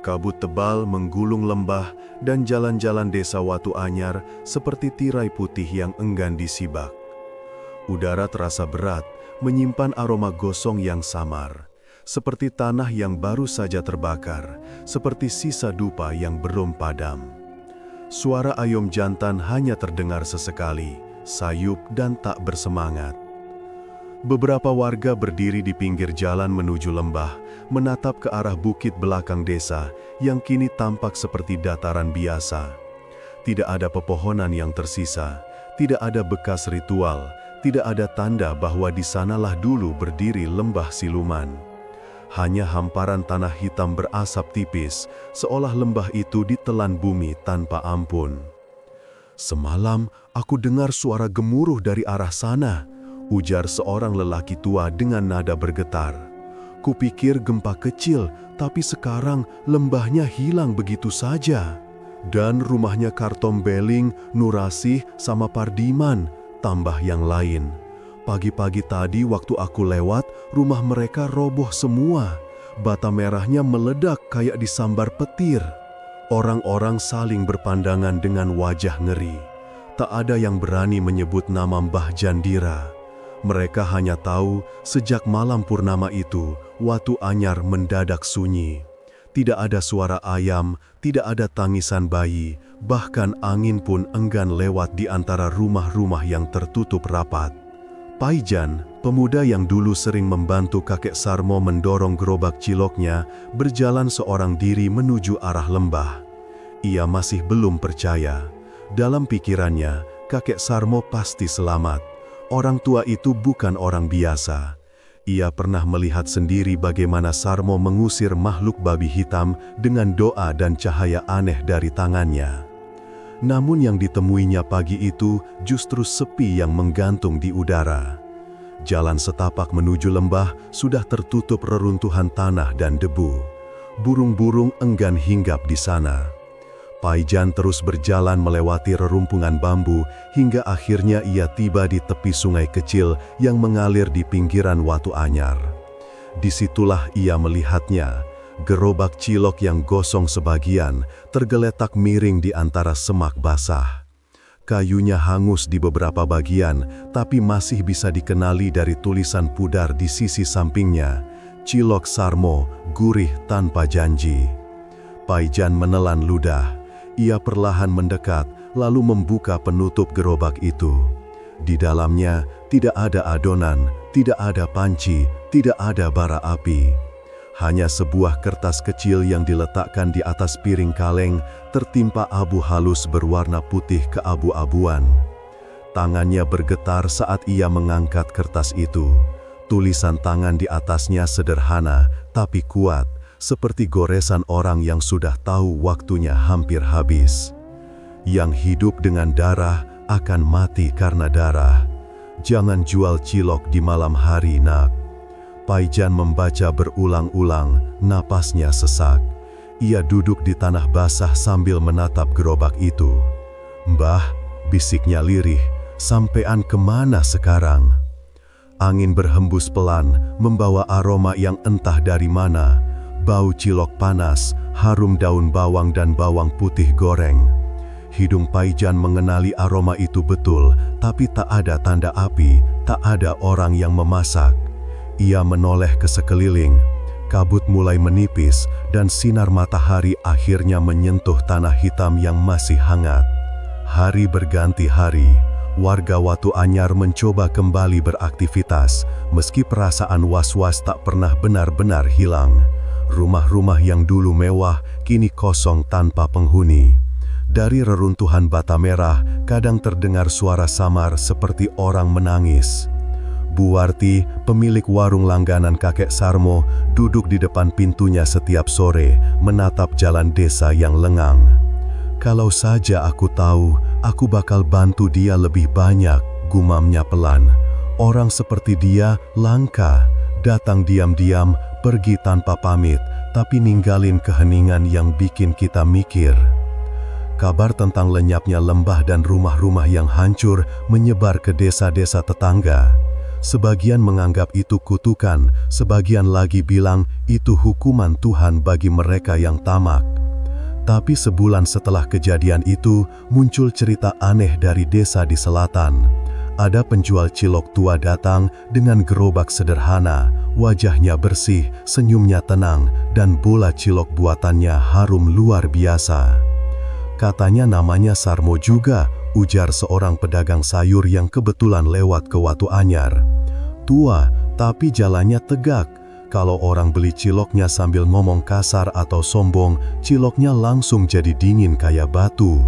S1: Kabut tebal menggulung lembah dan jalan-jalan desa Watu Anyar seperti tirai putih yang enggan disibak. Udara terasa berat, menyimpan aroma gosong yang samar, seperti tanah yang baru saja terbakar, seperti sisa dupa yang belum padam. Suara ayam jantan hanya terdengar sesekali, sayup dan tak bersemangat. Beberapa warga berdiri di pinggir jalan menuju lembah, menatap ke arah bukit belakang desa yang kini tampak seperti dataran biasa. Tidak ada pepohonan yang tersisa, tidak ada bekas ritual, tidak ada tanda bahwa di sanalah dulu berdiri lembah siluman. Hanya hamparan tanah hitam berasap tipis, seolah lembah itu ditelan bumi tanpa ampun. "Semalam aku dengar suara gemuruh dari arah sana," ujar seorang lelaki tua dengan nada bergetar. "Kupikir gempa kecil, tapi sekarang lembahnya hilang begitu saja. Dan rumahnya Kartom Beling, Nurasih, sama Pardiman," tambah yang lain. "Pagi-pagi tadi waktu aku lewat, rumah mereka roboh semua. Bata merahnya meledak kayak disambar petir." Orang-orang saling berpandangan dengan wajah ngeri. Tak ada yang berani menyebut nama Mbah Jandira. Mereka hanya tahu sejak malam purnama itu, Watu Anyar mendadak sunyi. Tidak ada suara ayam, tidak ada tangisan bayi, bahkan angin pun enggan lewat di antara rumah-rumah yang tertutup rapat. Paijan, pemuda yang dulu sering membantu kakek Sarmo mendorong gerobak ciloknya, berjalan seorang diri menuju arah lembah. Ia masih belum percaya. Dalam pikirannya, kakek Sarmo pasti selamat. Orang tua itu bukan orang biasa. Ia pernah melihat sendiri bagaimana Sarmo mengusir makhluk babi hitam dengan doa dan cahaya aneh dari tangannya. Namun yang ditemuinya pagi itu justru sepi yang menggantung di udara. Jalan setapak menuju lembah sudah tertutup reruntuhan tanah dan debu. Burung-burung enggan hinggap di sana. Paijan terus berjalan melewati rerumpungan bambu hingga akhirnya ia tiba di tepi sungai kecil yang mengalir di pinggiran Watu Anyar. Disitulah ia melihatnya, gerobak cilok yang gosong sebagian tergeletak miring di antara semak basah. Kayunya hangus di beberapa bagian, tapi masih bisa dikenali dari tulisan pudar di sisi sampingnya, "Cilok Sarmo, gurih tanpa janji." Paijan menelan ludah. Ia perlahan mendekat, lalu membuka penutup gerobak itu. Di dalamnya tidak ada adonan, tidak ada panci, tidak ada bara api. Hanya sebuah kertas kecil yang diletakkan di atas piring kaleng, tertimpa abu halus berwarna putih keabu-abuan. Tangannya bergetar saat ia mengangkat kertas itu. Tulisan tangan di atasnya sederhana, tapi kuat, seperti goresan orang yang sudah tahu waktunya hampir habis. "Yang hidup dengan darah akan mati karena darah. Jangan jual cilok di malam hari, nak."
S2: Paijan membaca berulang-ulang, napasnya sesak. Ia duduk di tanah basah sambil menatap gerobak itu. "Mbah," bisiknya lirih, "sampean kemana sekarang?" Angin berhembus pelan, membawa aroma yang entah dari mana. Bau cilok panas, harum daun bawang dan bawang putih goreng. Hidung Paijan mengenali aroma itu betul, tapi tak ada tanda api, tak ada orang yang memasak. Ia menoleh ke sekeliling. Kabut mulai menipis, dan sinar matahari akhirnya menyentuh tanah hitam yang masih hangat. Hari berganti hari. Warga Watu Anyar mencoba kembali beraktivitas, meski perasaan was-was tak pernah benar-benar hilang. Rumah-rumah yang dulu mewah, kini kosong tanpa penghuni. Dari reruntuhan bata merah, kadang terdengar suara samar seperti orang menangis. Bu Warti, pemilik warung langganan kakek Sarmo, duduk di depan pintunya setiap sore, menatap jalan desa yang lengang. "Kalau saja aku tahu, aku bakal bantu dia lebih banyak," gumamnya pelan. "Orang seperti dia langka, datang diam-diam, pergi tanpa pamit, tapi ninggalin keheningan yang bikin kita mikir." Kabar tentang lenyapnya lembah dan rumah-rumah yang hancur menyebar ke desa-desa tetangga. Sebagian menganggap itu kutukan, sebagian lagi bilang itu hukuman Tuhan bagi mereka yang tamak. Tapi sebulan setelah kejadian itu, muncul cerita aneh dari desa di selatan. Ada penjual cilok tua datang dengan gerobak sederhana, wajahnya bersih, senyumnya tenang, dan bola cilok buatannya harum luar biasa. "Katanya namanya Sarmo juga," ujar seorang pedagang sayur yang kebetulan lewat ke Watu Anyar. "Tua, tapi jalannya tegak. Kalau orang beli ciloknya sambil ngomong kasar atau sombong, ciloknya langsung jadi dingin kayak batu."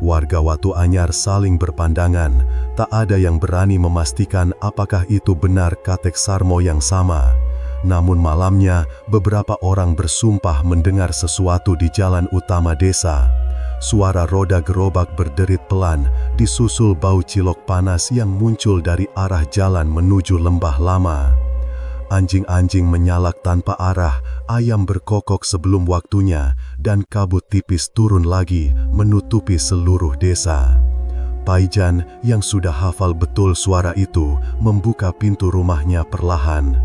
S2: Warga Watu Anyar saling berpandangan, tak ada yang berani memastikan apakah itu benar kakek Sarmo yang sama. Namun malamnya, beberapa orang bersumpah mendengar sesuatu di jalan utama desa. Suara roda gerobak berderit pelan, disusul bau cilok panas yang muncul dari arah jalan menuju lembah lama. Anjing-anjing menyalak tanpa arah, ayam berkokok sebelum waktunya, dan kabut tipis turun lagi, menutupi seluruh desa. Paijan, yang sudah hafal betul suara itu, membuka pintu rumahnya perlahan.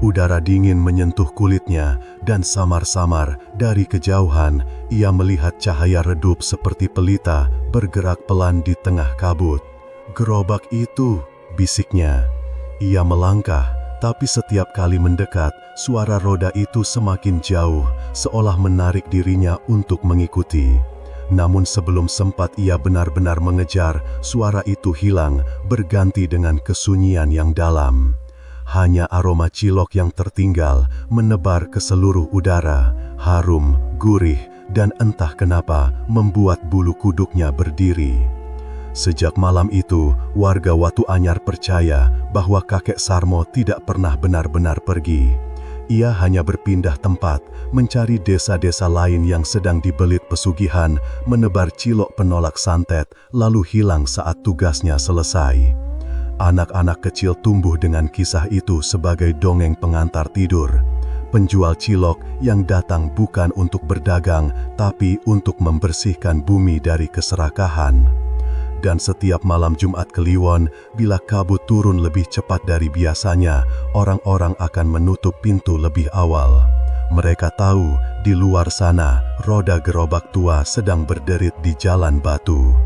S2: Udara dingin menyentuh kulitnya, dan samar-samar, dari kejauhan, ia melihat cahaya redup seperti pelita, bergerak pelan di tengah kabut. "Gerobak itu," bisiknya. Ia melangkah, tapi setiap kali mendekat, suara roda itu semakin jauh, seolah menarik dirinya untuk mengikuti. Namun sebelum sempat ia benar-benar mengejar, suara itu hilang, berganti dengan kesunyian yang dalam. Hanya aroma cilok yang tertinggal menebar ke seluruh udara, harum, gurih, dan entah kenapa membuat bulu kuduknya berdiri. Sejak malam itu, warga Watu Anyar percaya bahwa kakek Sarmo tidak pernah benar-benar pergi. Ia hanya berpindah tempat, mencari desa-desa lain yang sedang dibelit pesugihan, menebar cilok penolak santet, lalu hilang saat tugasnya selesai. Anak-anak kecil tumbuh dengan kisah itu sebagai dongeng pengantar tidur. Penjual cilok yang datang bukan untuk berdagang, tapi untuk membersihkan bumi dari keserakahan. Dan setiap malam Jumat Kliwon, bila kabut turun lebih cepat dari biasanya, orang-orang akan menutup pintu lebih awal. Mereka tahu, di luar sana, roda gerobak tua sedang berderit di jalan batu.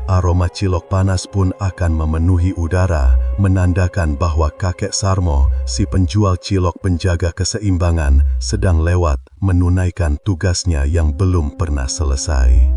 S2: Aroma cilok panas pun akan memenuhi udara, menandakan bahwa kakek Sarmo, si penjual cilok penjaga keseimbangan, sedang lewat menunaikan tugasnya yang belum pernah selesai.